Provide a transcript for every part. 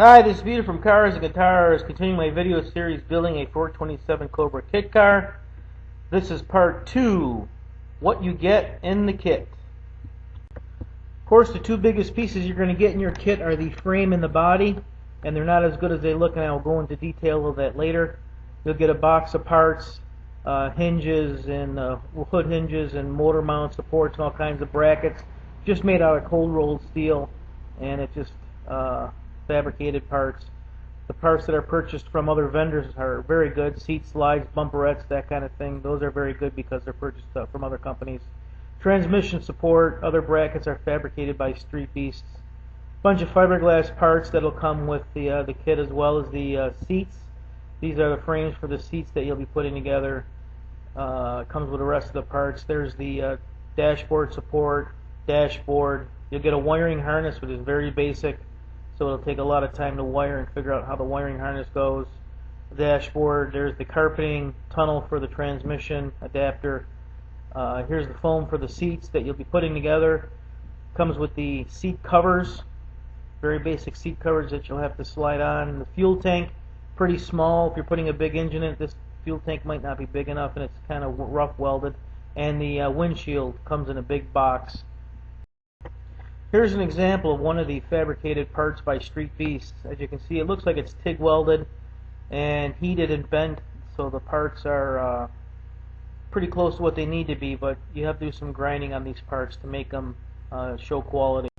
Hi, this is Peter from Cars and Guitars, continuing my video series building a 427 Cobra kit car. This is part 2, what you get in the kit. Of course, the two biggest pieces you're going to get in your kit are the frame and the body, and they're not as good as they look, and I will go into detail of that later. You'll get a box of parts, hinges and hood hinges and motor mount supports and all kinds of brackets, just made out of cold rolled steel, and it just fabricated parts. The parts that are purchased from other vendors are very good. Seat slides, bumperettes, that kind of thing. Those are very good because they're purchased from other companies. Transmission support, other brackets are fabricated by StreetBeasts. Bunch of fiberglass parts that'll come with the kit, as well as the seats. These are the frames for the seats that you'll be putting together. Comes with the rest of the parts. There's the dashboard support, dashboard. You'll get a wiring harness, which is very basic, so it'll take a lot of time to wire and figure out how the wiring harness goes. The dashboard, there's the carpeting tunnel for the transmission adapter. Here's the foam for the seats that you'll be putting together. Comes with the seat covers, very basic seat covers that you'll have to slide on. The fuel tank, pretty small. If you're putting a big engine in it, this fuel tank might not be big enough, and it's kind of rough welded. And the windshield comes in a big box. Here's an example of one of the fabricated parts by StreetBeasts. As you can see, it looks like it's TIG welded and heated and bent, so the parts are pretty close to what they need to be, but you have to do some grinding on these parts to make them show quality.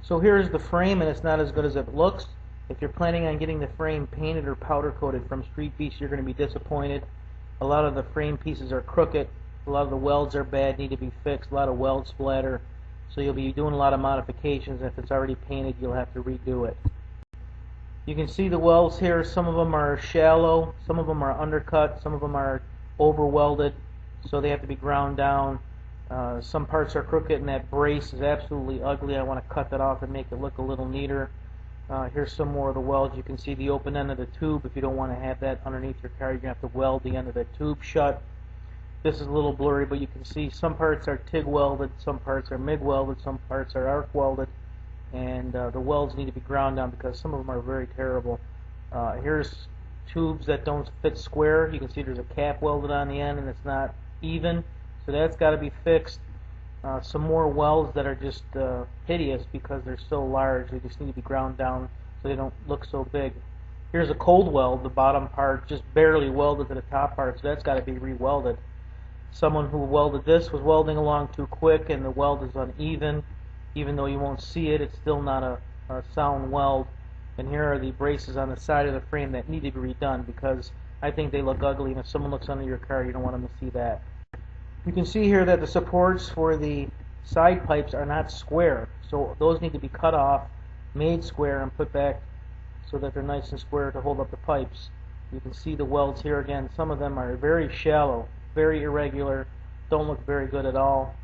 So here's the frame, and it's not as good as it looks. If you're planning on getting the frame painted or powder coated from StreetBeasts, you're going to be disappointed. A lot of the frame pieces are crooked, a lot of the welds are bad, need to be fixed, a lot of weld splatter. So you'll be doing a lot of modifications. If it's already painted, you'll have to redo it. You can see the welds here. Some of them are shallow, some of them are undercut, some of them are over welded, so they have to be ground down. Some parts are crooked, and that brace is absolutely ugly. I want to cut that off and make it look a little neater. Here's some more of the welds. You can see the open end of the tube. If you don't want to have that underneath your car, you're going to have to weld the end of the tube shut. This is a little blurry, but you can see some parts are TIG welded, some parts are MIG welded, some parts are arc welded, and the welds need to be ground down because some of them are very terrible. Here's tubes that don't fit square. You can see there's a cap welded on the end and it's not even, so that's got to be fixed. Some more welds that are just hideous because they're so large. They just need to be ground down so they don't look so big. Here's a cold weld. The bottom part just barely welded to the top part, so that's got to be re-welded. Someone who welded this was welding along too quick, and the weld is uneven. Even though you won't see it, it's still not a sound weld. And here are the braces on the side of the frame that need to be redone because I think they look ugly, and if someone looks under your car, you don't want them to see that. You can see here that the supports for the side pipes are not square, so those need to be cut off, made square, and put back so that they're nice and square to hold up the pipes. You can see the welds here again. Some of them are very shallow, very irregular, don't look very good at all.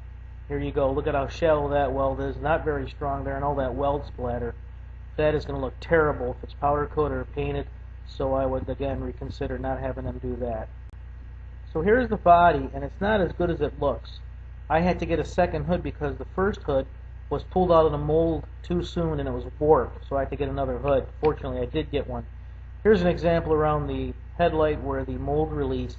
Here you go. Look at how shallow that weld is. Not very strong there, and all that weld splatter. That is going to look terrible if it's powder coated or painted, so I would again reconsider not having them do that. So here's the body, and it's not as good as it looks. I had to get a second hood because the first hood was pulled out of the mold too soon and it was warped, so I had to get another hood. Fortunately, I did get one. Here's an example around the headlight where the mold release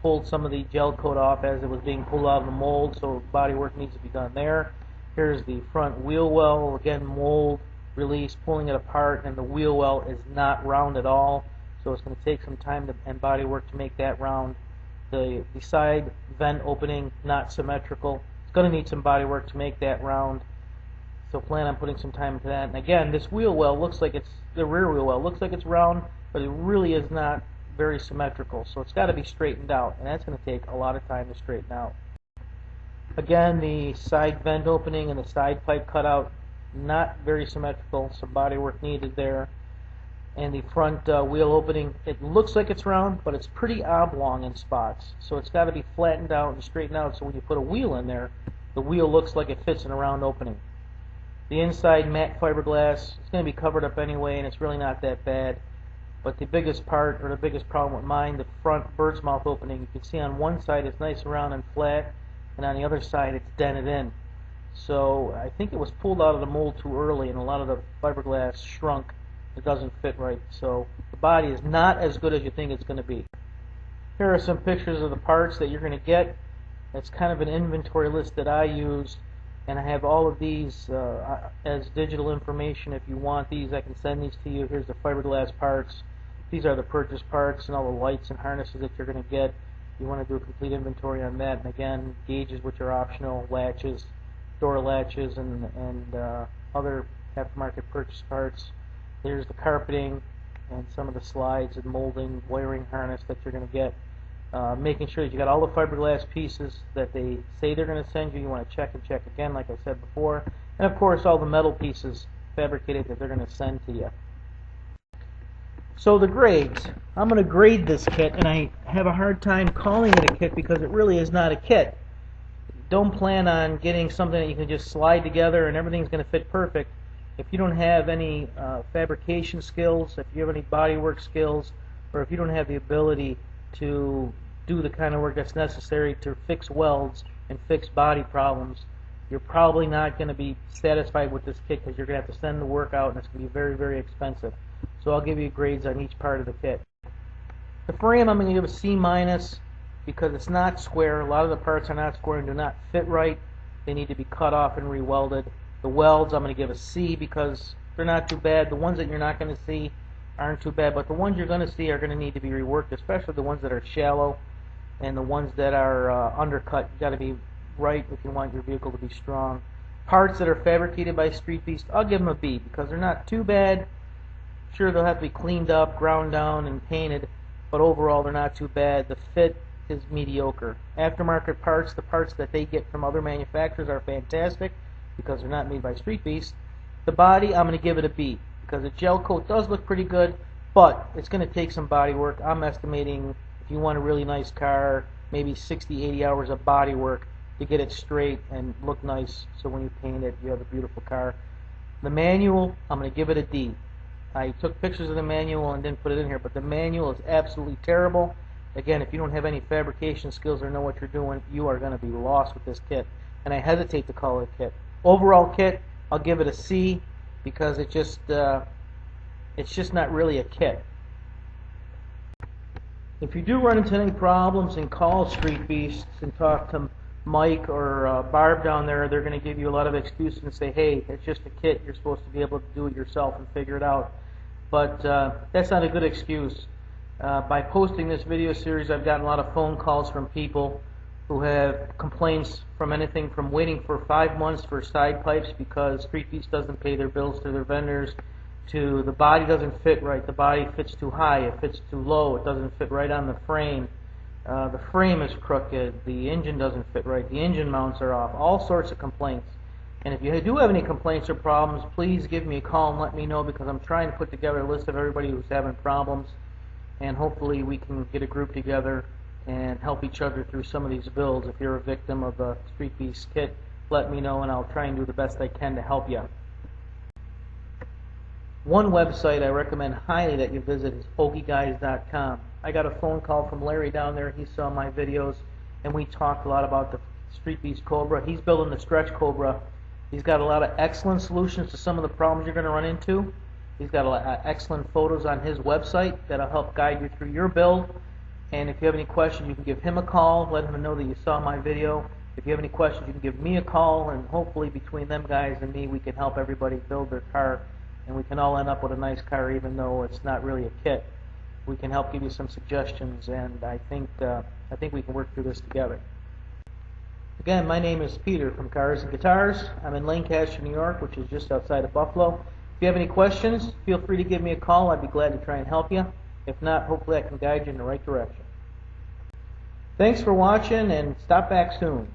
pulled some of the gel coat off as it was being pulled out of the mold, so body work needs to be done there. Here's the front wheel well, again mold release, pulling it apart, and the wheel well is not round at all, so it's going to take some time and body work to make that round. The side vent opening, not symmetrical. It's going to need some body work to make that round, so plan on putting some time into that. And again, this wheel well looks like it's, the rear wheel well looks like it's round, but it really is not very symmetrical, so it's got to be straightened out, and that's going to take a lot of time to straighten out. Again, the side vent opening and the side pipe cutout, not very symmetrical, some body work needed there. And the front wheel opening, it looks like it's round, but it's pretty oblong in spots, so it's got to be flattened out and straightened out, so when you put a wheel in there, the wheel looks like it fits in a round opening. The inside matte fiberglass, it's going to be covered up anyway, and it's really not that bad. But the biggest part, or the biggest problem with mine, the front bird's mouth opening, you can see on one side it's nice, round, and flat, and on the other side it's dented in. So I think it was pulled out of the mold too early, and a lot of the fiberglass shrunk it doesn't fit right. So the body is not as good as you think it's going to be. Here are some pictures of the parts that you're going to get. It's kind of an inventory list that I use, and I have all of these as digital information. If you want these, I can send these to you. Here's the fiberglass parts. These are the purchase parts and all the lights and harnesses that you're going to get. You want to do a complete inventory on that. And again, gauges, which are optional, latches, door latches, and other aftermarket purchase parts. Here's the carpeting and some of the slides and molding, wiring harness that you're going to get. Making sure that you got all the fiberglass pieces that they say they're going to send you. You want to check and check again, like I said before. And of course, all the metal pieces fabricated that they're going to send to you. So the grades. I'm going to grade this kit, and I have a hard time calling it a kit because it really is not a kit. Don't plan on getting something that you can just slide together and everything's going to fit perfect. If you don't have any fabrication skills, if you have any bodywork skills, or if you don't have the ability to do the kind of work that's necessary to fix welds and fix body problems, you're probably not going to be satisfied with this kit because you're going to have to send the work out, and it's going to be very, very expensive. So I'll give you grades on each part of the kit. The frame I'm going to give a C- because it's not square. A lot of the parts are not square and do not fit right. They need to be cut off and rewelded. The welds I'm going to give a C because they're not too bad. The ones that you're not going to see aren't too bad, but the ones you're going to see are going to need to be reworked, especially the ones that are shallow and the ones that are undercut. You've got to be right if you want your vehicle to be strong. Parts that are fabricated by StreetBeasts, I'll give them a B because they're not too bad. Sure, they'll have to be cleaned up, ground down, and painted, but overall they're not too bad. The fit is mediocre. Aftermarket parts, the parts that they get from other manufacturers, are fantastic because they're not made by StreetBeasts. The body, I'm going to give it a B because the gel coat does look pretty good, but it's going to take some body work. I'm estimating if you want a really nice car, maybe 60-80 hours of body work to get it straight and look nice, so when you paint it, you have a beautiful car. The manual, I'm going to give it a D. I took pictures of the manual and didn't put it in here, but the manual is absolutely terrible. Again, if you don't have any fabrication skills or know what you're doing, you are going to be lost with this kit, and I hesitate to call it a kit. Overall kit, I'll give it a C because it's just not really a kit. If you do run into any problems and call StreetBeasts and talk to Mike or Barb down there, they're going to give you a lot of excuses and say, hey, it's just a kit, you're supposed to be able to do it yourself and figure it out. But that's not a good excuse. By posting this video series, I've gotten a lot of phone calls from people who have complaints from anything from waiting for 5 months for side pipes because StreetBeasts doesn't pay their bills to their vendors, to the body doesn't fit right, the body fits too high, it fits too low, it doesn't fit right on the frame. The frame is crooked, the engine doesn't fit right, the engine mounts are off, all sorts of complaints. And if you do have any complaints or problems, please give me a call and let me know because I'm trying to put together a list of everybody who's having problems, and hopefully we can get a group together and help each other through some of these builds. If you're a victim of a StreetBeasts kit, let me know and I'll try and do the best I can to help you. One website I recommend highly that you visit is okieguys.com. I got a phone call from Larry down there. He saw my videos, and we talked a lot about the StreetBeasts Cobra. He's building the stretch Cobra. He's got a lot of excellent solutions to some of the problems you're going to run into. He's got a lot of excellent photos on his website that'll help guide you through your build. And if you have any questions, you can give him a call, let him know that you saw my video. If you have any questions, you can give me a call, and hopefully between them guys and me, we can help everybody build their car, and we can all end up with a nice car even though it's not really a kit. We can help give you some suggestions, and I think we can work through this together. Again, my name is Peter from Cars and Guitars. I'm in Lancaster, New York, which is just outside of Buffalo. If you have any questions, feel free to give me a call. I'd be glad to try and help you. If not, hopefully I can guide you in the right direction. Thanks for watching, and stop back soon.